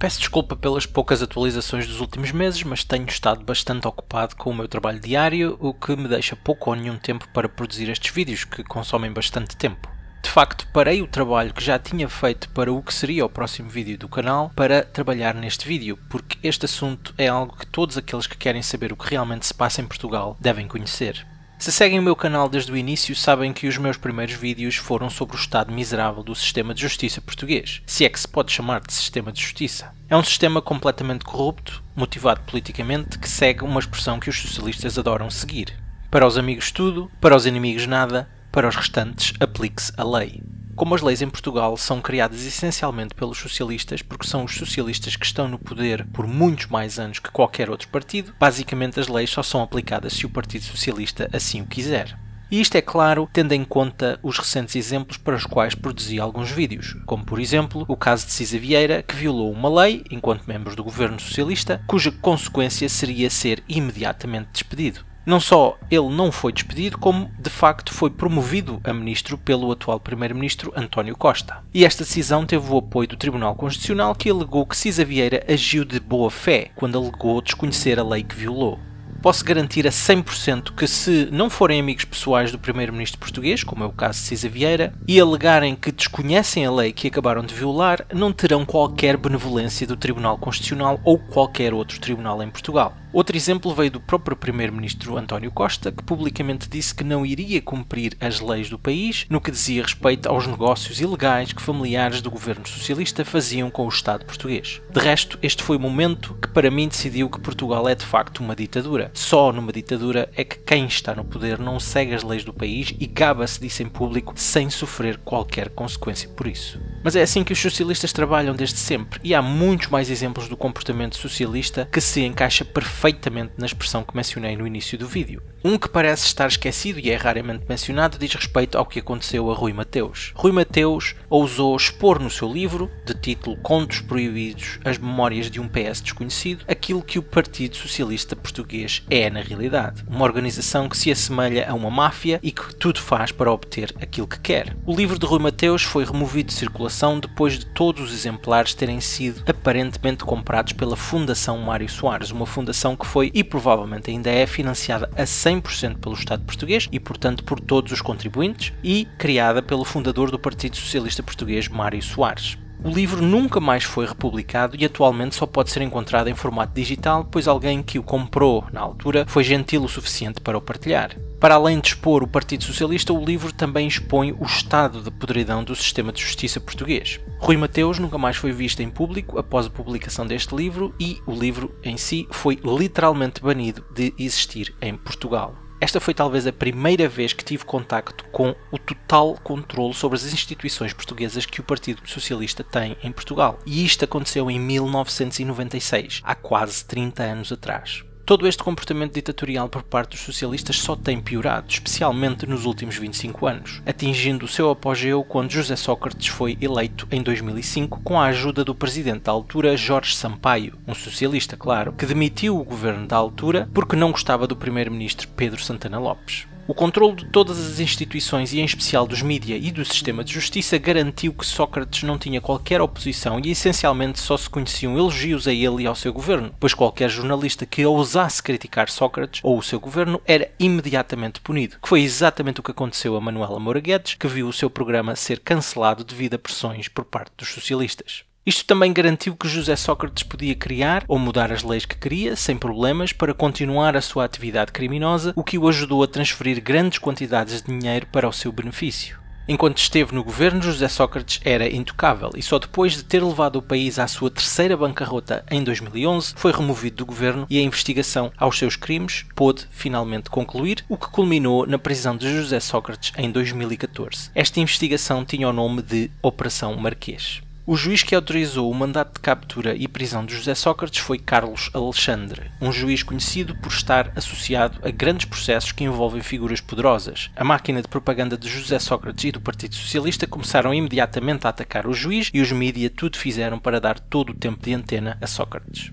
Peço desculpa pelas poucas atualizações dos últimos meses, mas tenho estado bastante ocupado com o meu trabalho diário, o que me deixa pouco ou nenhum tempo para produzir estes vídeos, que consomem bastante tempo. De facto, parei o trabalho que já tinha feito para o que seria o próximo vídeo do canal para trabalhar neste vídeo, porque este assunto é algo que todos aqueles que querem saber o que realmente se passa em Portugal devem conhecer. Se seguem o meu canal desde o início, sabem que os meus primeiros vídeos foram sobre o estado miserável do sistema de justiça português, se é que se pode chamar de sistema de justiça. É um sistema completamente corrupto, motivado politicamente, que segue uma expressão que os socialistas adoram seguir. Para os amigos tudo, para os inimigos nada, para os restantes aplique-se a lei. Como as leis em Portugal são criadas essencialmente pelos socialistas, porque são os socialistas que estão no poder por muitos mais anos que qualquer outro partido, basicamente as leis só são aplicadas se o Partido Socialista assim o quiser. E isto é claro, tendo em conta os recentes exemplos para os quais produzi alguns vídeos, como por exemplo o caso de Cisa Vieira, que violou uma lei, enquanto membro do governo socialista, cuja consequência seria ser imediatamente despedido. Não só ele não foi despedido, como de facto foi promovido a ministro pelo atual primeiro-ministro António Costa. E esta decisão teve o apoio do Tribunal Constitucional, que alegou que Cisa Vieira agiu de boa fé quando alegou desconhecer a lei que violou. Posso garantir a 100% que se não forem amigos pessoais do primeiro-ministro português, como é o caso de Cisa Vieira, e alegarem que desconhecem a lei que acabaram de violar, não terão qualquer benevolência do Tribunal Constitucional ou qualquer outro tribunal em Portugal. Outro exemplo veio do próprio primeiro-ministro António Costa, que publicamente disse que não iria cumprir as leis do país no que dizia respeito aos negócios ilegais que familiares do governo socialista faziam com o Estado português. De resto, este foi o momento que para mim decidiu que Portugal é de facto uma ditadura. Só numa ditadura é que quem está no poder não segue as leis do país e gaba-se disso em público sem sofrer qualquer consequência por isso. Mas é assim que os socialistas trabalham desde sempre, e há muitos mais exemplos do comportamento socialista que se encaixa perfeitamente na expressão que mencionei no início do vídeo. Um que parece estar esquecido e é raramente mencionado diz respeito ao que aconteceu a Rui Mateus. Rui Mateus ousou expor no seu livro, de título Contos Proibidos, as memórias de um PS desconhecido, aquilo que o Partido Socialista Português é na realidade. Uma organização que se assemelha a uma máfia e que tudo faz para obter aquilo que quer. O livro de Rui Mateus foi removido de circulação depois de todos os exemplares terem sido aparentemente comprados pela Fundação Mário Soares, uma fundação que foi e provavelmente ainda é financiada a 100% pelo Estado português e portanto por todos os contribuintes e criada pelo fundador do Partido Socialista Português, Mário Soares. O livro nunca mais foi republicado e atualmente só pode ser encontrado em formato digital, pois alguém que o comprou na altura foi gentil o suficiente para o partilhar. Para além de expor o Partido Socialista, o livro também expõe o estado de podridão do sistema de justiça português. Rui Mateus nunca mais foi visto em público após a publicação deste livro e o livro em si foi literalmente banido de existir em Portugal. Esta foi talvez a primeira vez que tive contacto com o total controle sobre as instituições portuguesas que o Partido Socialista tem em Portugal. E isto aconteceu em 1996, há quase 30 anos atrás. Todo este comportamento ditatorial por parte dos socialistas só tem piorado, especialmente nos últimos 25 anos, atingindo o seu apogeu quando José Sócrates foi eleito em 2005 com a ajuda do presidente da altura, Jorge Sampaio, um socialista, claro, que demitiu o governo da altura porque não gostava do primeiro-ministro Pedro Santana Lopes. O controle de todas as instituições e em especial dos mídia e do sistema de justiça garantiu que Sócrates não tinha qualquer oposição e essencialmente só se conheciam elogios a ele e ao seu governo, pois qualquer jornalista que ousasse criticar Sócrates ou o seu governo era imediatamente punido, que foi exatamente o que aconteceu a Manuela Moura Guedes, que viu o seu programa ser cancelado devido a pressões por parte dos socialistas. Isto também garantiu que José Sócrates podia criar ou mudar as leis que queria, sem problemas, para continuar a sua atividade criminosa, o que o ajudou a transferir grandes quantidades de dinheiro para o seu benefício. Enquanto esteve no governo, José Sócrates era intocável e só depois de ter levado o país à sua terceira bancarrota em 2011 foi removido do governo e a investigação aos seus crimes pôde finalmente concluir, o que culminou na prisão de José Sócrates em 2014. Esta investigação tinha o nome de Operação Marquês. O juiz que autorizou o mandato de captura e prisão de José Sócrates foi Carlos Alexandre, um juiz conhecido por estar associado a grandes processos que envolvem figuras poderosas. A máquina de propaganda de José Sócrates e do Partido Socialista começaram imediatamente a atacar o juiz e os mídia tudo fizeram para dar todo o tempo de antena a Sócrates.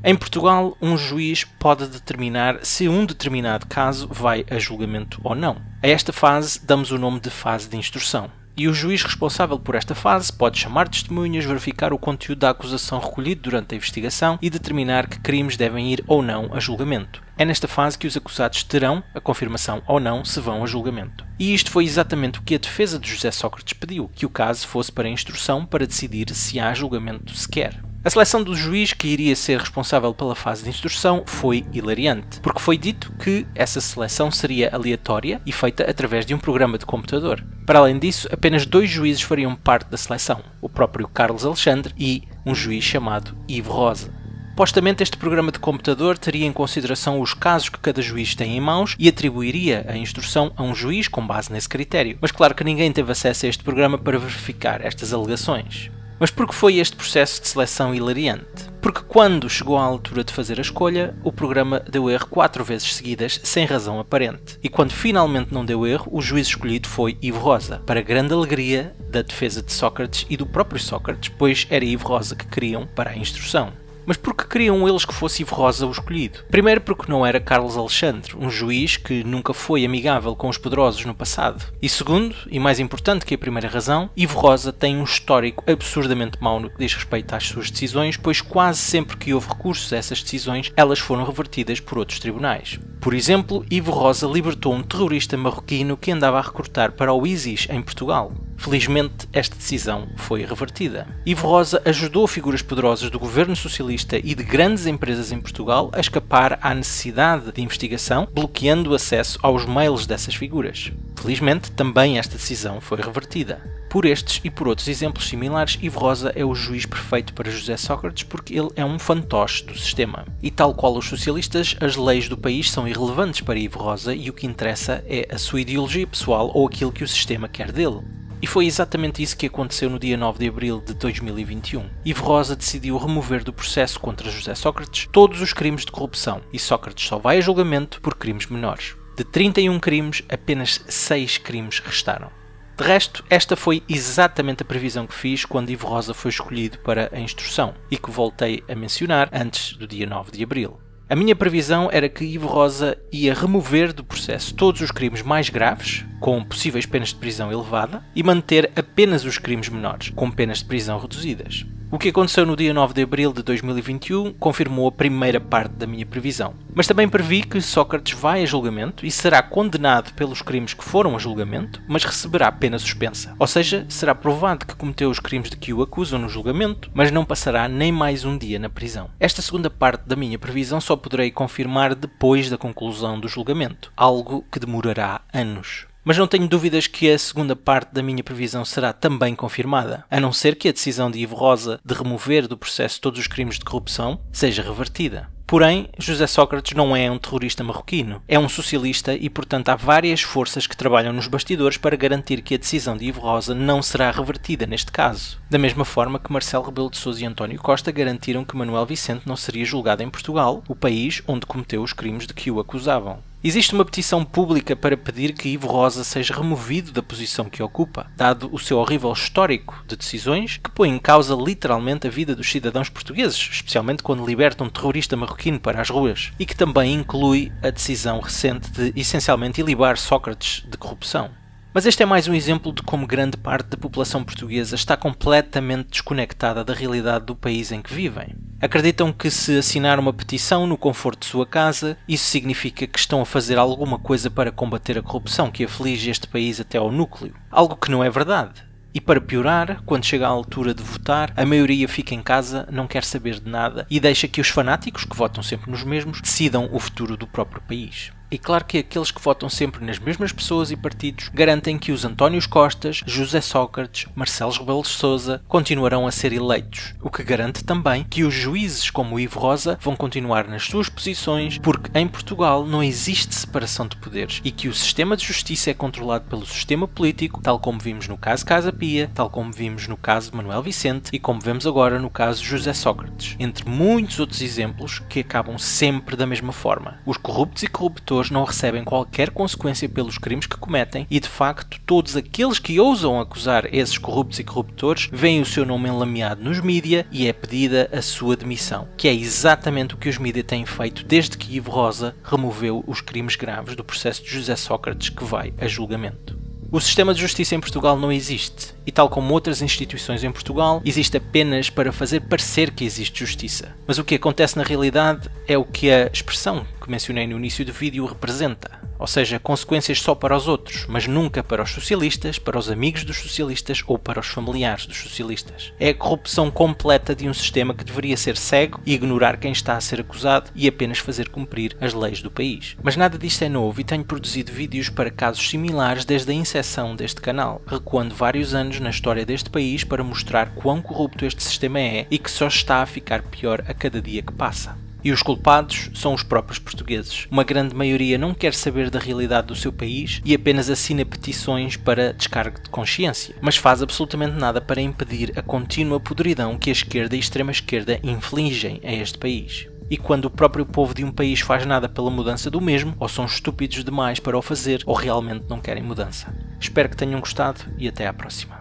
Em Portugal, um juiz pode determinar se um determinado caso vai a julgamento ou não. A esta fase damos o nome de fase de instrução. e o juiz responsável por esta fase pode chamar testemunhas, verificar o conteúdo da acusação recolhido durante a investigação e determinar que crimes devem ir ou não a julgamento. É nesta fase que os acusados terão a confirmação ou não se vão a julgamento. E isto foi exatamente o que a defesa de José Sócrates pediu, que o caso fosse para instrução para decidir se há julgamento sequer. A seleção do juiz que iria ser responsável pela fase de instrução foi hilariante, porque foi dito que essa seleção seria aleatória e feita através de um programa de computador. Para além disso, apenas 2 juízes fariam parte da seleção, o próprio Carlos Alexandre e um juiz chamado Ivo Rosa. Supostamente este programa de computador teria em consideração os casos que cada juiz tem em mãos e atribuiria a instrução a um juiz com base nesse critério. Mas claro que ninguém teve acesso a este programa para verificar estas alegações. Mas por que foi este processo de seleção hilariante? Porque quando chegou à altura de fazer a escolha, o programa deu erro 4 vezes seguidas, sem razão aparente. E quando finalmente não deu erro, o juiz escolhido foi Ivo Rosa, para grande alegria da defesa de Sócrates e do próprio Sócrates, pois era Ivo Rosa que queriam para a instrução. Mas por que queriam eles que fosse Ivo Rosa o escolhido? Primeiro porque não era Carlos Alexandre, um juiz que nunca foi amigável com os poderosos no passado. E segundo, e mais importante que a primeira razão, Ivo Rosa tem um histórico absurdamente mau no que diz respeito às suas decisões, pois quase sempre que houve recursos a essas decisões, elas foram revertidas por outros tribunais. Por exemplo, Ivo Rosa libertou um terrorista marroquino que andava a recrutar para o ISIS em Portugal. Felizmente, esta decisão foi revertida. Ivo Rosa ajudou figuras poderosas do governo socialista e de grandes empresas em Portugal a escapar à necessidade de investigação, bloqueando o acesso aos mails dessas figuras. Felizmente, também esta decisão foi revertida. Por estes e por outros exemplos similares, Ivo Rosa é o juiz perfeito para José Sócrates porque ele é um fantoche do sistema. E tal qual os socialistas, as leis do país são irrelevantes para Ivo Rosa e o que interessa é a sua ideologia pessoal ou aquilo que o sistema quer dele. E foi exatamente isso que aconteceu no dia 9 de abril de 2021. Ivo Rosa decidiu remover do processo contra José Sócrates todos os crimes de corrupção e Sócrates só vai a julgamento por crimes menores. De 31 crimes, apenas 6 crimes restaram. De resto, esta foi exatamente a previsão que fiz quando Ivo Rosa foi escolhido para a instrução e que voltei a mencionar antes do dia 9 de abril. A minha previsão era que Ivo Rosa ia remover do processo todos os crimes mais graves, com possíveis penas de prisão elevada, e manter apenas os crimes menores, com penas de prisão reduzidas. O que aconteceu no dia 9 de abril de 2021 confirmou a primeira parte da minha previsão. Mas também previ que Sócrates vai a julgamento e será condenado pelos crimes que foram a julgamento, mas receberá pena suspensa. Ou seja, será provado que cometeu os crimes de que o acusam no julgamento, mas não passará nem mais um dia na prisão. Esta segunda parte da minha previsão só poderei confirmar depois da conclusão do julgamento, algo que demorará anos. Mas não tenho dúvidas que a segunda parte da minha previsão será também confirmada, a não ser que a decisão de Ivo Rosa de remover do processo todos os crimes de corrupção seja revertida. Porém, José Sócrates não é um terrorista marroquino, é um socialista e, portanto, há várias forças que trabalham nos bastidores para garantir que a decisão de Ivo Rosa não será revertida neste caso. Da mesma forma que Marcelo Rebelo de Sousa e António Costa garantiram que Manuel Vicente não seria julgado em Portugal, o país onde cometeu os crimes de que o acusavam. Existe uma petição pública para pedir que Ivo Rosa seja removido da posição que ocupa, dado o seu horrível histórico de decisões que põe em causa literalmente a vida dos cidadãos portugueses, especialmente quando liberta um terrorista marroquino para as ruas, e que também inclui a decisão recente de essencialmente ilibar Sócrates de corrupção. Mas este é mais um exemplo de como grande parte da população portuguesa está completamente desconectada da realidade do país em que vivem. Acreditam que se assinar uma petição no conforto de sua casa, isso significa que estão a fazer alguma coisa para combater a corrupção que aflige este país até ao núcleo. Algo que não é verdade. E para piorar, quando chega a altura de votar, a maioria fica em casa, não quer saber de nada e deixa que os fanáticos, que votam sempre nos mesmos, decidam o futuro do próprio país. E claro que aqueles que votam sempre nas mesmas pessoas e partidos garantem que os Antónios Costas, José Sócrates, Marcelo Rebelo de Sousa continuarão a ser eleitos, o que garante também que os juízes como Ivo Rosa vão continuar nas suas posições porque em Portugal não existe separação de poderes e que o sistema de justiça é controlado pelo sistema político, tal como vimos no caso Casa Pia, tal como vimos no caso de Manuel Vicente e como vemos agora no caso de José Sócrates, entre muitos outros exemplos que acabam sempre da mesma forma. Os corruptos e corruptores não recebem qualquer consequência pelos crimes que cometem e, de facto, todos aqueles que ousam acusar esses corruptos e corruptores veem o seu nome enlameado nos mídia e é pedida a sua demissão, que é exatamente o que os mídia têm feito desde que Ivo Rosa removeu os crimes graves do processo de José Sócrates que vai a julgamento. O sistema de justiça em Portugal não existe, e tal como outras instituições em Portugal, existe apenas para fazer parecer que existe justiça. Mas o que acontece na realidade é o que a expressão que mencionei no início do vídeo representa, ou seja, consequências só para os outros, mas nunca para os socialistas, para os amigos dos socialistas ou para os familiares dos socialistas. É a corrupção completa de um sistema que deveria ser cego e ignorar quem está a ser acusado e apenas fazer cumprir as leis do país. Mas nada disto é novo e tenho produzido vídeos para casos similares desde a incepção deste canal, recuando vários anos na história deste país para mostrar quão corrupto este sistema é e que só está a ficar pior a cada dia que passa. E os culpados são os próprios portugueses. Uma grande maioria não quer saber da realidade do seu país e apenas assina petições para descargo de consciência, mas faz absolutamente nada para impedir a contínua podridão que a esquerda e a extrema-esquerda infligem a este país. E quando o próprio povo de um país faz nada pela mudança do mesmo, ou são estúpidos demais para o fazer, ou realmente não querem mudança. Espero que tenham gostado e até à próxima.